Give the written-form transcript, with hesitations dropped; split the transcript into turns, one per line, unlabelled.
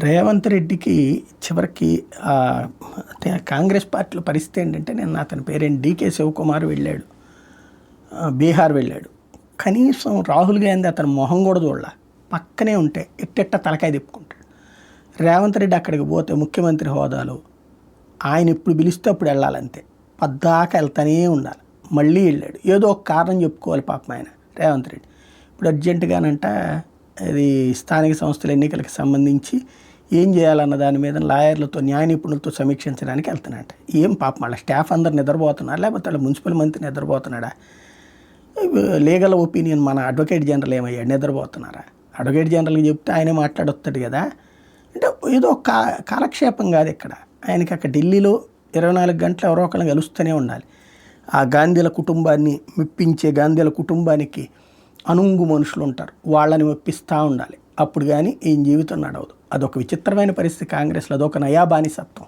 రేవంత్ రెడ్డికి చివరికి కాంగ్రెస్ పార్టీలో పరిస్థితి ఏంటంటే, నిన్న అతని పేరేంటి డీకే శివకుమార్ వెళ్ళాడు, బీహార్ వెళ్ళాడు. కనీసం రాహుల్ గాంధీ అతని మొహం కూడా చూడలే, పక్కనే ఉంటే ఎట్టెట్ట తలకాయ తిప్పుకుంటాడు. రేవంత్ రెడ్డి అక్కడికి పోతే ముఖ్యమంత్రి హోదాలో ఆయన ఎప్పుడు పిలిస్తే అప్పుడు వెళ్ళాలంతే, పద్దాకా వెళ్తానే ఉండాలి. మళ్ళీ వెళ్ళాడు, ఏదో ఒక కారణం చెప్పుకోవాలి పాపం ఆయన రేవంత్ రెడ్డి. ఇప్పుడు అర్జెంటుగానంట అది స్థానిక సంస్థల ఎన్నికలకు సంబంధించి ఏం చేయాలన్న దాని మీద లాయర్లతో న్యాయ నిపుణులతో సమీక్షించడానికి వెళ్తున్నాడు. ఏం పాపం వాళ్ళ స్టాఫ్ అందరు నిద్రపోతున్నారు, లేకపోతే వాళ్ళ మున్సిపల్ మంత్రి నిద్రపోతున్నాడా? లీగల్ ఒపీనియన్ మన అడ్వకేట్ జనరల్ ఏమయ్యాడు, నిద్రపోతున్నారా? అడ్వకేట్ జనరల్కి చెప్తే ఆయనే మాట్లాడొస్తాడు కదా. అంటే ఏదో కాలక్షేపం కాదు ఇక్కడ ఆయనకి. అక్కడ ఢిల్లీలో 24 గంటలు ఎవరో ఒకరిని కలుస్తూనే ఉండాలి. ఆ గాంధీల కుటుంబాన్ని మెప్పించే గాంధీల కుటుంబానికి అనుంగు మనుషులు ఉంటారు, వాళ్ళని మెప్పిస్తూ ఉండాలి. అప్పుడు కానీ ఈయన జీవితం నడవదు. అదొక విచిత్రమైన పరిస్థితి కాంగ్రెస్లో, అదొక నయా బానిసత్వం.